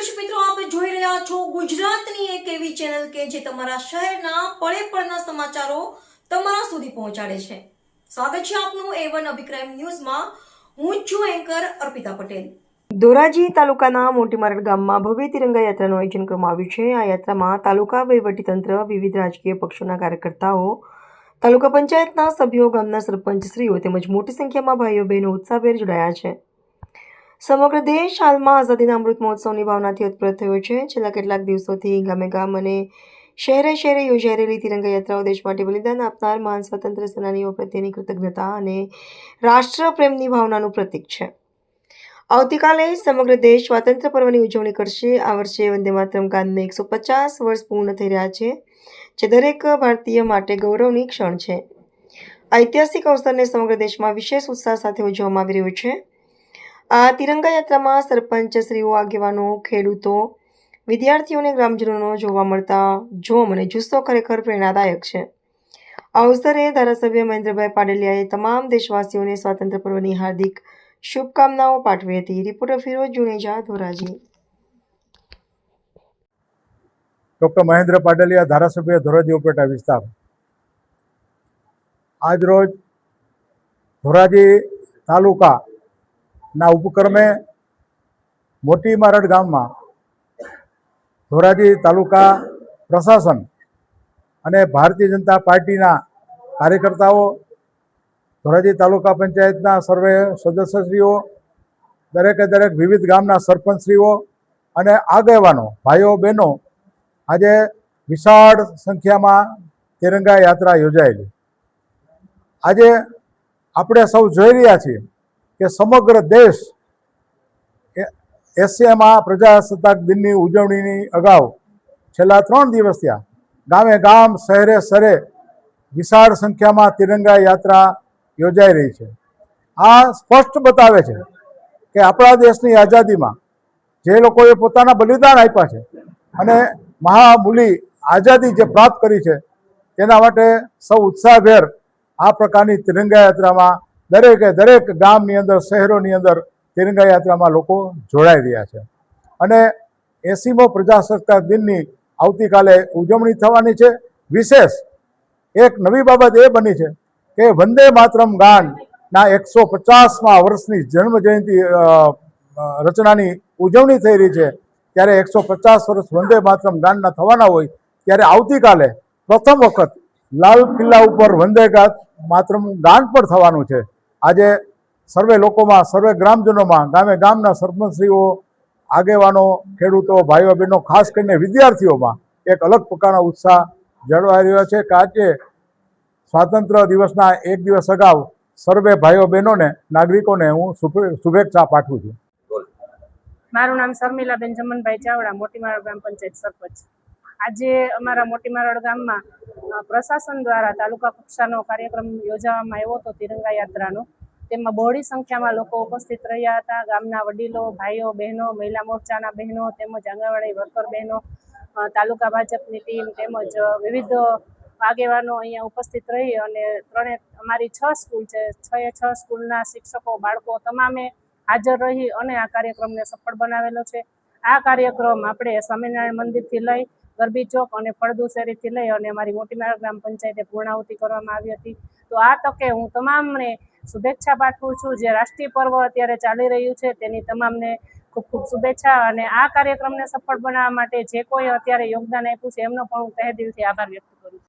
દર્શક મિત્રો, આપ જોઈ રહ્યા છો ગુજરાતની એક એવી ચેનલ કે જે તમારા શહેરના પળે પળના સમાચારો તમારા સુધી પહોંચાડે છે। સ્વાગત છે આપનું A1 અભિક્રાઇમ ન્યૂઝમાં। હું છું એન્કર અર્પિતા પટેલ। ધોરાજી તાલુકાના મોટી મારડ ગામમાં ભવ્ય તિરંગા યાત્રાનું આયોજન કરવામાં આવ્યું છે। આ યાત્રામાં તાલુકા વહીવટીતંત્ર, વિવિધ રાજકીય પક્ષોના કાર્યકર્તાઓ, તાલુકા પંચાયતના સભ્યો, ગામના સરપંચશ્રીઓ તેમજ મોટી સંખ્યામાં ભાઈઓ બહેનો ઉત્સાહભેર જોડાયા છે। સમગ્ર દેશ હાલમાં આઝાદીના અમૃત મહોત્સવની ભાવનાથી ઓતપ્રોત થયો છે। છેલ્લા કેટલાક દિવસોથી ગામે ગામ અને શહેરે શહેરે યોજાઈ રહેલી તિરંગા યાત્રાઓ દેશ માટે બલિદાન આપનાર મહાન સ્વાતંત્ર્ય સેનાનીઓ પ્રત્યેની કૃતજ્ઞતા અને રાષ્ટ્રપ્રેમની ભાવનાનું પ્રતીક છે। આવતીકાલે સમગ્ર દેશ સ્વાતંત્ર્ય પર્વની ઉજવણી કરશે। આ વર્ષે વંદે માતરમ ગાનને 150 વર્ષ પૂર્ણ થઈ રહ્યા છે, જે દરેક ભારતીય માટે ગૌરવની ક્ષણ છે। આ ઐતિહાસિક અવસરને સમગ્ર દેશમાં વિશેષ ઉત્સાહ સાથે ઉજવવામાં આવી રહ્યો છે। આ તિરંગા યાત્રામાં સરપંચશ્રીઓ, આગેવાનો, ખેડૂતો, વિદ્યાર્થીઓ અને ગ્રામજનોનો જોવા મળતા જોમ અને જુસ્સો ખરેખર પ્રેરણાદાયક છે। આ અવસરે ધારાસભ્ય મહેન્દ્રભાઈ પાડલિયાએ તમામ દેશવાસીઓને સ્વાતંત્ર્ય પર્વની હાર્દિક શુભકામનાઓ પાઠવી હતી। રિપોર્ટર ફિરોજ જુનેજા, ધોરાજી। ડૉક્ટર મહેન્દ્ર પાડલિયા, ધારાસભ્ય, ધોરાજી ઉપેટા વિસ્તાર। આજરોજ ધોરાજી તાલુકાના ઉપક્રમે મોટી મારડ ગામમાં ધોરાજી તાલુકા પ્રશાસન અને ભારતીય જનતા પાર્ટીના કાર્યકર્તાઓ, ધોરાજી તાલુકા પંચાયતના સર્વે સદસ્યશ્રીઓ, દરેક વિવિધ ગામના સરપંચશ્રીઓ અને આગેવાનો, ભાઈઓ બહેનો આજે વિશાળ સંખ્યામાં તિરંગા યાત્રા યોજાયેલી। આજે આપણે સૌ જોઈ રહ્યા છીએ કે સમગ્ર દેશ 80મા પ્રજાસત્તાક દિનની ઉજવણીની અગાઉ છેલ્લા 3 દિવસ થયા ગામે ગામ, શહેરે શહેરે વિશાળ સંખ્યામાં તિરંગા યાત્રા યોજાઈ રહી છે। આ સ્પષ્ટ બતાવે છે કે આપણા દેશની આઝાદીમાં જે લોકોએ પોતાના બલિદાન આપ્યા છે અને મહામૂલી આઝાદી જે પ્રાપ્ત કરી છે તેના માટે સૌ ઉત્સાહભેર આ પ્રકારની તિરંગા યાત્રામાં દરેક ગામની અંદર, શહેરોની અંદર તિરંગા યાત્રામાં લોકો જોડાઈ રહ્યા છે અને 80મો પ્રજાસત્તાક દિનની આવતીકાલે ઉજવણી થવાની છે। વિશેષ એક નવી બાબત એ બની છે કે વંદે માતરમ ગાનના 150મા વર્ષની જન્મજયંતિ રચનાની ઉજવણી થઈ રહી છે, ત્યારે 150 વર્ષ વંદે માતરમ ગાનના થવાના હોય ત્યારે આવતીકાલે પ્રથમ વખત લાલ કિલ્લા ઉપર વંદે માતરમ ગાન પણ થવાનું છે। આજે સર્વે લોકોમાં, સર્વે ગ્રામજનોમાં, ગામે ગામના સરપંચશ્રીઓ, આગેવાનો, ખેડૂતો, ભાઈઓ બહેનો, ખાસ કરીને વિદ્યાર્થીઓમાં એક અલગ પ્રકારનો ઉત્સાહ જળવાઈ રહ્યો છે કે આજે સ્વાતંત્ર્ય દિવસના એક દિવસ અગાઉ સર્વે ભાઈઓ બહેનોને, નાગરિકોને હું શુભેચ્છા પાઠવું છું। મારું નામ શર્મિલાબેન જમનભાઈ ચાવડા, મોટી મારડ ગ્રામ પંચાયત સરપંચ। આજે અમારા મોટી મારડ ગામમાં પ્રશાસન દ્વારા તાલુકા કક્ષાનો કાર્યક્રમ યોજવામાં આવ્યો હતો તિરંગા યાત્રાનો। તેમાં બહોળી સંખ્યામાં લોકો ઉપસ્થિત રહ્યા હતા। ગામના વડીલો, ભાઈઓ, બહેનો, મહિલા મોરચાના બહેનો તેમજ આંગણવાડી વર્કર બહેનો, તાલુકા ભાજપની ટીમ તેમજ વિવિધ આગેવાનો અહીંયા ઉપસ્થિત રહી અને અમારી 6 સ્કૂલ છે, 6 સ્કૂલના શિક્ષકો, બાળકો તમામે હાજર રહી અને આ કાર્યક્રમને સફળ બનાવેલો છે। આ કાર્યક્રમ આપણે સ્વામિનારાયણ મંદિરથી લઈ ગરબી ચોક અને ફળદુ શેરીથી લઈ અને અમારી મોટી મારડ ગ્રામ પંચાયતે પૂર્ણાહુતિ કરવામાં આવી હતી। તો આ તકે હું તમામને શુભેચ્છા પાઠવું છું। જે રાષ્ટ્રીય પર્વ અત્યારે ચાલી રહ્યું છે તેની તમામને ખૂબ ખૂબ શુભેચ્છા અને આ કાર્યક્રમને સફળ બનાવવા માટે જે કોઈ અત્યારે યોગદાન આપ્યું છે એમનો પણ હું તહે દિલથી આભાર વ્યક્ત કરું છું।